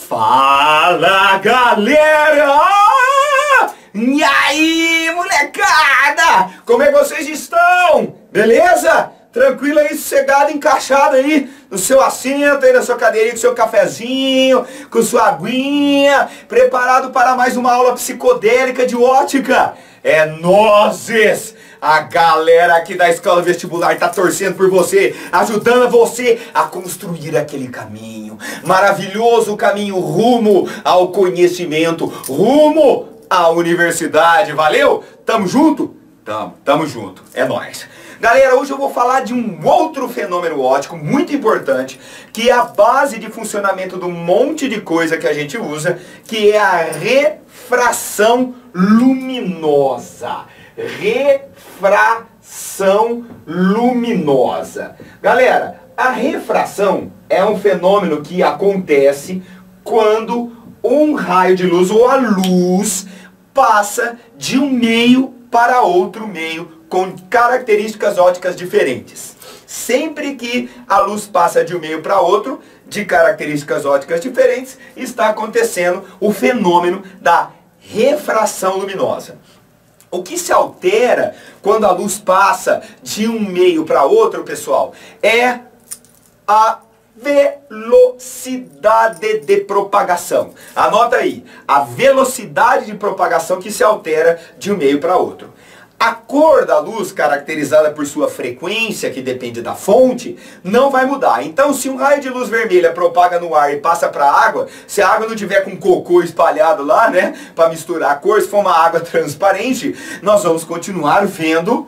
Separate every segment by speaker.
Speaker 1: Fala, galera! E aí, molecada? Como é que vocês estão? Beleza? Tranquilo aí, sossegado, encaixado aí no seu assento, aí na sua cadeirinha, com seu cafezinho, com sua aguinha, preparado para mais uma aula psicodélica de ótica. É nozes! A galera aqui da Escola Vestibular está torcendo por você, ajudando você a construir aquele caminho, maravilhoso caminho rumo ao conhecimento, rumo à universidade, valeu? Tamo junto? Tamo junto, é nóis. Galera, hoje eu vou falar de um outro fenômeno óptico muito importante, que é a base de funcionamento de um monte de coisa que a gente usa, que é a refração luminosa. Refração luminosa. Galera, a refração é um fenômeno que acontece quando um raio de luz ou a luz passa de um meio para outro meio com características ópticas diferentes. Sempre que a luz passa de um meio para outro, de características ópticas diferentes, está acontecendo o fenômeno da refração luminosa. O que se altera quando a luz passa de um meio para outro, pessoal, é a velocidade de propagação. Anota aí, a velocidade de propagação que se altera de um meio para outro. A cor da luz, caracterizada por sua frequência, que depende da fonte, não vai mudar. Então, se um raio de luz vermelha propaga no ar e passa para a água, se a água não tiver com cocô espalhado lá, né, para misturar a cor, se for uma água transparente, nós vamos continuar vendo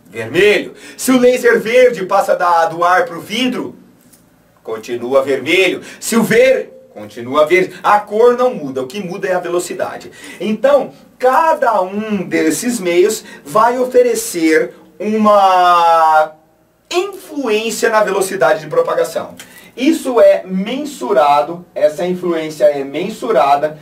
Speaker 1: vermelho. Se o laser verde passa do ar para o vidro, continua vermelho. Se o verde, continua verde. A cor não muda, o que muda é a velocidade. Então, cada um desses meios vai oferecer uma influência na velocidade de propagação. Isso é mensurado, essa influência é mensurada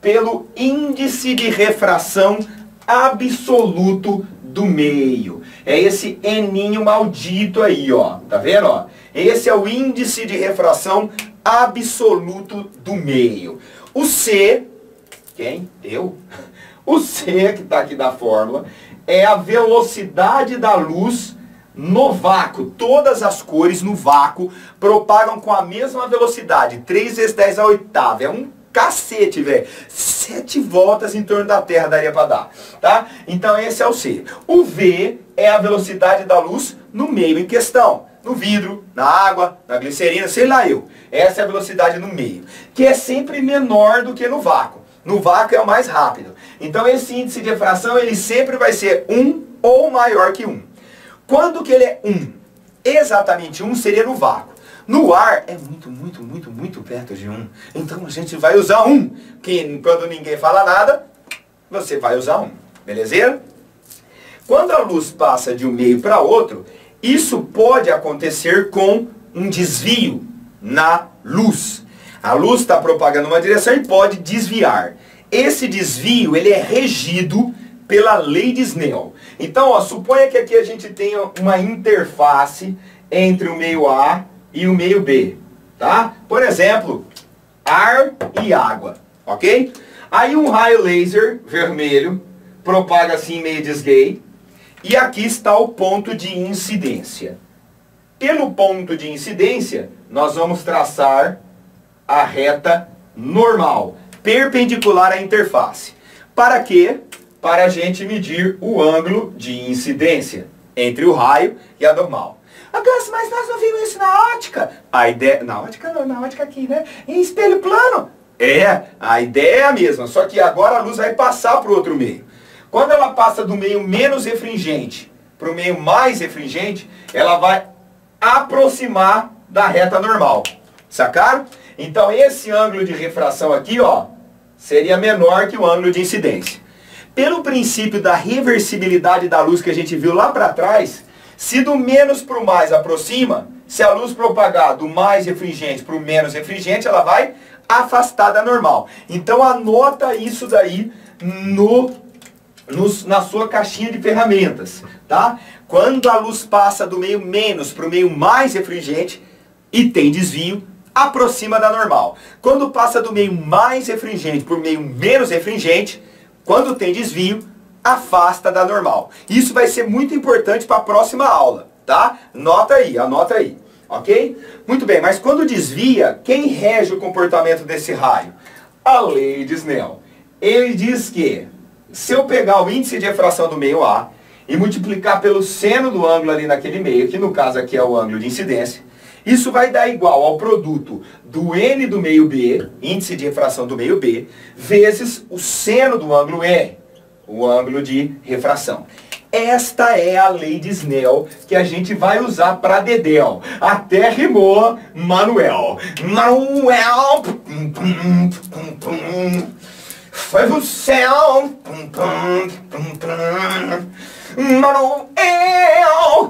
Speaker 1: pelo índice de refração absoluto do meio. É esse Eninho maldito aí, ó. Tá vendo, ó? Esse é o índice de refração absoluto do meio. O C, quem? Eu? O C, que está aqui da fórmula, é a velocidade da luz no vácuo. Todas as cores no vácuo propagam com a mesma velocidade, 3 vezes 10 à oitava. É um cacete, velho. 7 voltas em torno da Terra daria para dar, tá? Então esse é o C. O V é a velocidade da luz no meio em questão. No vidro, na água, na glicerina, sei lá eu. Essa é a velocidade no meio, que é sempre menor do que no vácuo. No vácuo é o mais rápido. Então esse índice de refração, ele sempre vai ser 1 ou maior que 1. Quando que ele é 1? Exatamente 1 seria no vácuo. No ar é muito perto de 1. Então a gente vai usar 1. Que quando ninguém fala nada, você vai usar 1. Beleza? Quando a luz passa de um meio para outro, isso pode acontecer com um desvio na luz. A luz está propagando uma direção e pode desviar. Esse desvio, ele é regido pela lei de Snell. Então, ó, suponha que aqui a gente tenha uma interface entre o meio A e o meio B, tá? Por exemplo, ar e água, ok? Aí um raio laser vermelho propaga assim meio desgay. E aqui está o ponto de incidência. Pelo ponto de incidência, nós vamos traçar a reta normal, perpendicular à interface. Para quê? Para a gente medir o ângulo de incidência entre o raio e a normal. Gus, mas nós não vimos isso na ótica. A ideia, na ótica não, na ótica aqui, né? Em espelho plano. É, a ideia é a mesma, só que agora a luz vai passar para o outro meio. Quando ela passa do meio menos refringente para o meio mais refringente, ela vai aproximar da reta normal. Sacaram? Então esse ângulo de refração aqui, ó, seria menor que o ângulo de incidência. Pelo princípio da reversibilidade da luz que a gente viu lá para trás, se do menos para o mais aproxima, se a luz propagar do mais refringente para o menos refringente, ela vai afastar da normal. Então anota isso daí na sua caixinha de ferramentas, tá? Quando a luz passa do meio menos para o meio mais refringente e tem desvio, aproxima da normal. Quando passa do meio mais refringente por meio menos refringente, quando tem desvio, afasta da normal. Isso vai ser muito importante para a próxima aula, tá? Anota aí, ok? Muito bem, mas quando desvia, quem rege o comportamento desse raio? A lei de Snell. Ele diz que, se eu pegar o índice de refração do meio A e multiplicar pelo seno do ângulo ali naquele meio, que no caso aqui é o ângulo de incidência, isso vai dar igual ao produto do N do meio B, índice de refração do meio B, vezes o seno do ângulo E, o ângulo de refração. Esta é a lei de Snell que a gente vai usar para Dedéu. Até rimou Manuel. Manuel, foi pro céu. Manuel.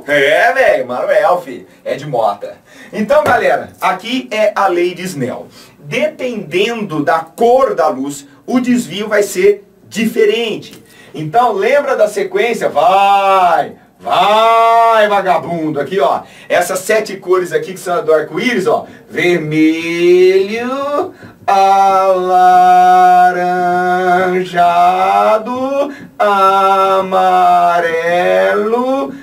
Speaker 1: É, velho, Manuel, filho. É de Mota. Então, galera, aqui é a lei de Snell. Dependendo da cor da luz, o desvio vai ser diferente. Então, lembra da sequência? Vai, vagabundo. Aqui, ó. Essas 7 cores aqui que são do arco-íris, ó. Vermelho, alaranjado, amarelo,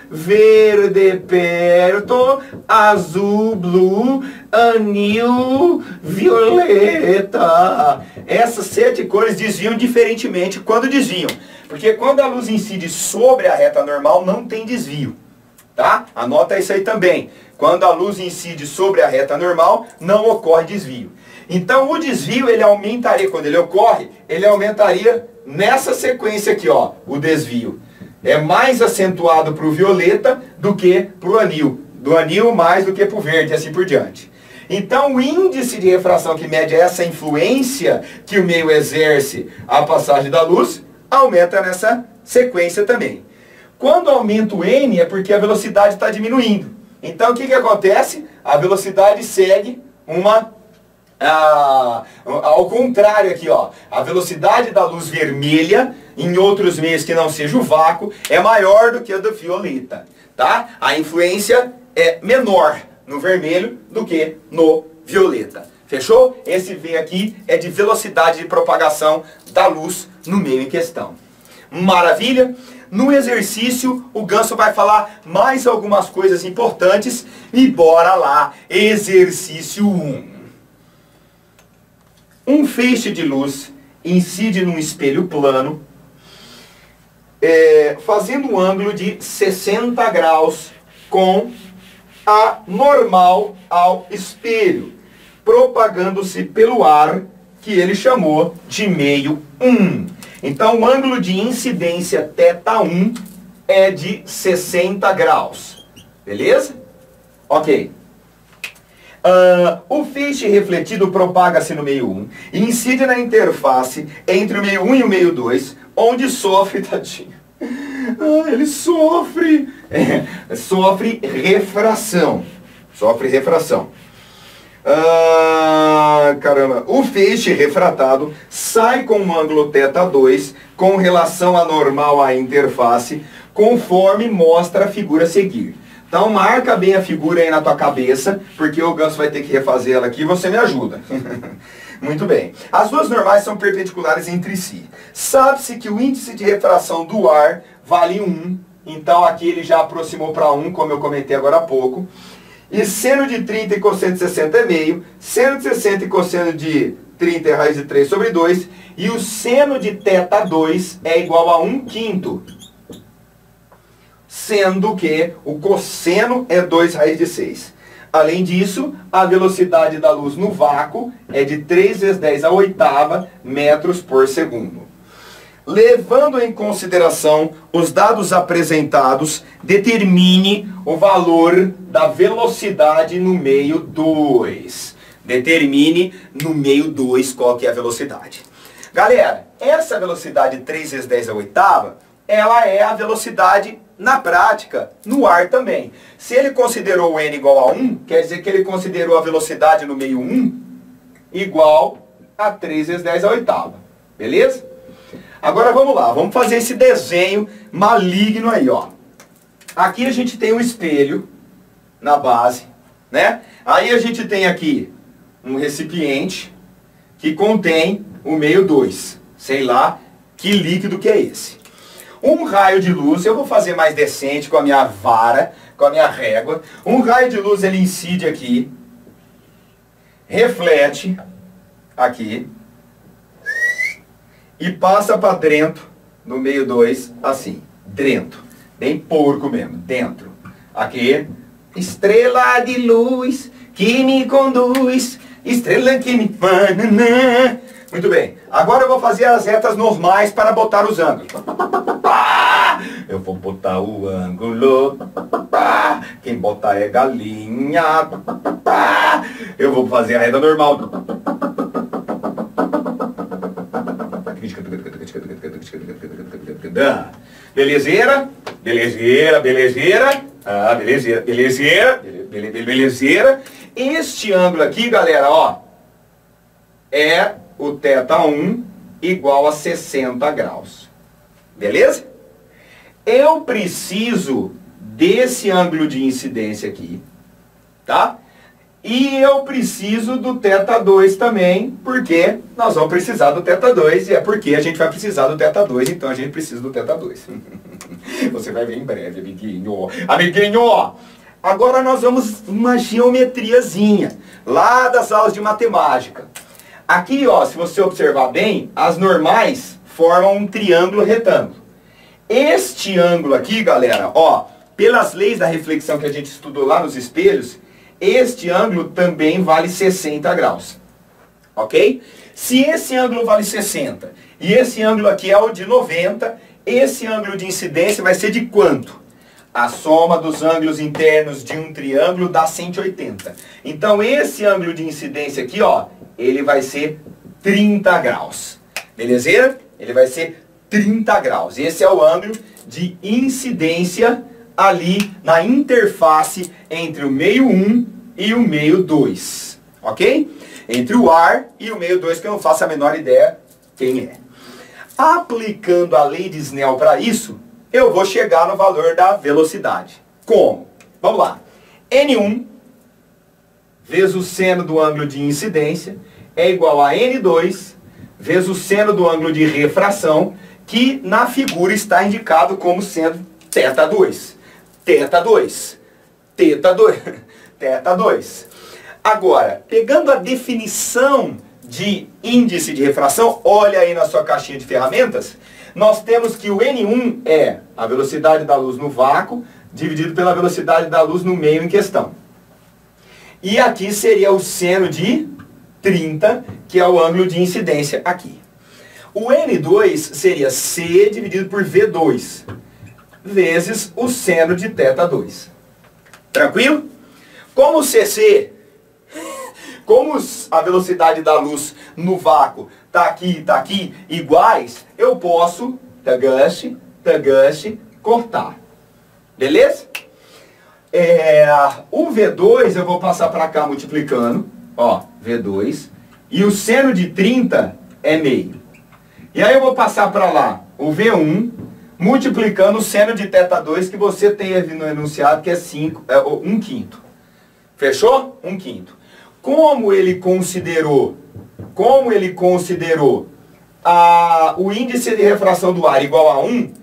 Speaker 1: verde perto, azul, blue, anil, violeta. Essas 7 cores desviam diferentemente quando desviam. Porque quando a luz incide sobre a reta normal, não tem desvio. Tá? Anota isso aí também. Quando a luz incide sobre a reta normal, não ocorre desvio. Então o desvio, ele aumentaria, quando ele ocorre, ele aumentaria nessa sequência aqui, ó, o desvio. É mais acentuado para o violeta do que para o anil. Do anil mais do que para o verde, assim por diante. Então o índice de refração que mede essa influência que o meio exerce à passagem da luz, aumenta nessa sequência também. Quando aumenta o N é porque a velocidade está diminuindo. Então o que acontece? A velocidade segue ao contrário aqui, ó. A velocidade da luz vermelha, em outros meios que não seja o vácuo, é maior do que a do violeta. Tá? A influência é menor no vermelho do que no violeta. Fechou? Esse V aqui é de velocidade de propagação da luz no meio em questão. Maravilha? No exercício, o Ganso vai falar mais algumas coisas importantes e bora lá. Exercício 1. Um feixe de luz incide num espelho plano, fazendo um ângulo de 60 graus com a normal ao espelho, propagando-se pelo ar, que ele chamou de meio 1. Então o ângulo de incidência θ1 é de 60 graus. Beleza? Ok. O feixe refletido propaga-se no meio 1 e incide na interface entre o meio 1 e o meio 2, onde sofre, tadinho. Ele sofre. Sofre refração. Sofre refração. Caramba. O feixe refratado sai com um ângulo θ2 com relação à normal à interface, conforme mostra a figura a seguir. Então marca bem a figura aí na tua cabeça, porque o Ganso vai ter que refazer ela aqui e você me ajuda. Muito bem. As duas normais são perpendiculares entre si. Sabe-se que o índice de refração do ar vale 1. Então aqui ele já aproximou para 1, como eu comentei agora há pouco. E seno de 30 e cosseno de 60 é meio. Seno de 60 e cosseno de 30 é raiz de 3 sobre 2. E o seno de θ2 é igual a 1/5. Sendo que o cosseno é 2 raiz de 6. Além disso, a velocidade da luz no vácuo é de 3 vezes 10 à oitava metros por segundo. Levando em consideração os dados apresentados, determine o valor da velocidade no meio 2. Determine no meio 2 qual que é a velocidade. Galera, essa velocidade 3 vezes 10 à oitava, ela é a velocidade na prática, no ar também. Se ele considerou o n igual a 1, quer dizer que ele considerou a velocidade no meio 1 igual a 3 vezes 10 à oitava. Beleza? Agora vamos lá, vamos fazer esse desenho maligno aí, ó. Aqui a gente tem um espelho na base, né? Aí a gente tem aqui um recipiente que contém o meio 2. Sei lá que líquido que é esse. Um raio de luz, eu vou fazer mais decente com a minha vara, com a minha régua. Um raio de luz, ele incide aqui, reflete aqui e passa para dentro do meio 2, assim, dentro. Bem porco mesmo, dentro. Aqui, estrela de luz que me conduz, estrela que me... Muito bem. Agora eu vou fazer as retas normais para botar os ângulos. Eu vou botar o ângulo. Quem botar é galinha. Eu vou fazer a reta normal. Belezeira? Belezeira, belezeira. Ah, belezeira, belezeira. Belezeira. Este ângulo aqui, galera, ó, é o θ1 igual a 60 graus. Beleza? Eu preciso desse ângulo de incidência aqui, tá? E eu preciso do θ2 também, porque nós vamos precisar do θ2, e é porque a gente vai precisar do θ2, então a gente precisa do θ2. Você vai ver em breve, amiguinho. Amiguinho! Agora nós vamos uma geometriazinha, lá das aulas de matemática. Aqui, ó, se você observar bem, as normais formam um triângulo retângulo. Este ângulo aqui, galera, ó, pelas leis da reflexão que a gente estudou lá nos espelhos, este ângulo também vale 60 graus. Ok? Se esse ângulo vale 60 e esse ângulo aqui é o de 90, esse ângulo de incidência vai ser de quanto? A soma dos ângulos internos de um triângulo dá 180. Então esse ângulo de incidência aqui, ó, ele vai ser 30 graus. Beleza? Ele vai ser 30 graus. Esse é o ângulo de incidência ali na interface entre o meio 1 e o meio 2. Ok? Entre o ar e o meio 2, que eu não faço a menor ideia quem é. Aplicando a lei de Snell para isso, eu vou chegar no valor da velocidade. Como? Vamos lá. N1 vezes o seno do ângulo de incidência é igual a N2 vezes o seno do ângulo de refração, que na figura está indicado como sendo θ2. θ2. θ2. θ2. Agora, pegando a definição de índice de refração, olha aí na sua caixinha de ferramentas, nós temos que o N1 é a velocidade da luz no vácuo dividido pela velocidade da luz no meio em questão. E aqui seria o seno de 30, que é o ângulo de incidência aqui. O N2 seria C dividido por V2, vezes o seno de θ2. Tranquilo? Como o CC, como a velocidade da luz no vácuo está aqui, iguais, eu posso, cortar. Beleza? O V2 eu vou passar para cá multiplicando, ó, V2, e o seno de 30 é meio. E aí eu vou passar para lá o V1, multiplicando o seno de θ2 que você tem no enunciado, que é 1/5. Fechou? 1/5. Como ele considerou o índice de refração do ar igual a 1,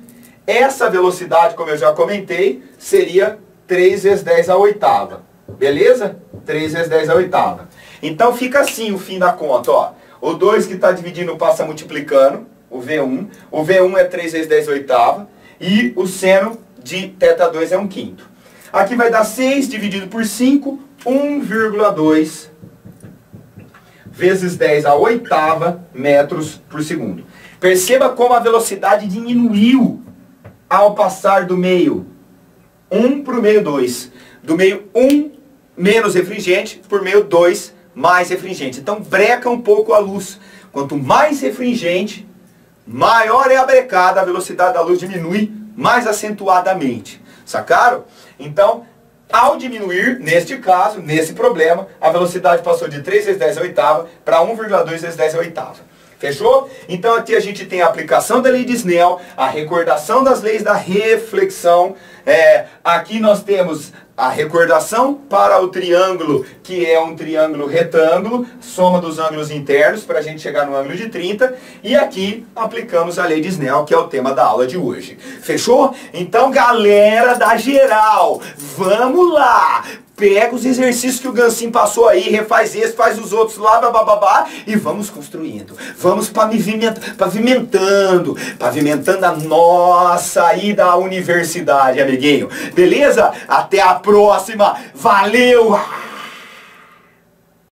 Speaker 1: essa velocidade, como eu já comentei, seria 3 vezes 10 à oitava. Beleza? 3 vezes 10 à oitava. Então fica assim o fim da conta, ó. O 2 que está dividindo passa multiplicando, o V1. O V1 é 3 vezes 10 à oitava. E o seno de θ2 é 1/5. Aqui vai dar 6 dividido por 5, 1,2 vezes 10 à oitava metros por segundo. Perceba como a velocidade diminuiu ao passar do meio 1 para o meio 2. Do meio 1 menos refringente por meio 2 mais refringente. Então breca um pouco a luz. Quanto mais refringente, maior é a brecada, a velocidade da luz diminui mais acentuadamente. Sacaram? Então, ao diminuir, neste caso, nesse problema, a velocidade passou de 3 vezes 10 à oitava para 1,2 vezes 10 à oitava. Fechou? Então aqui a gente tem a aplicação da lei de Snell, a recordação das leis da reflexão. Aqui nós temos a recordação para o triângulo, que é um triângulo retângulo, soma dos ângulos internos para a gente chegar no ângulo de 30. E aqui aplicamos a lei de Snell, que é o tema da aula de hoje. Fechou? Então, galera da geral, vamos lá! Pega os exercícios que o Gansim passou aí, refaz esse, faz os outros lá, bababá, e vamos construindo. Vamos pavimentando a nossa ida à universidade, amiguinho. Beleza? Até a próxima. Valeu!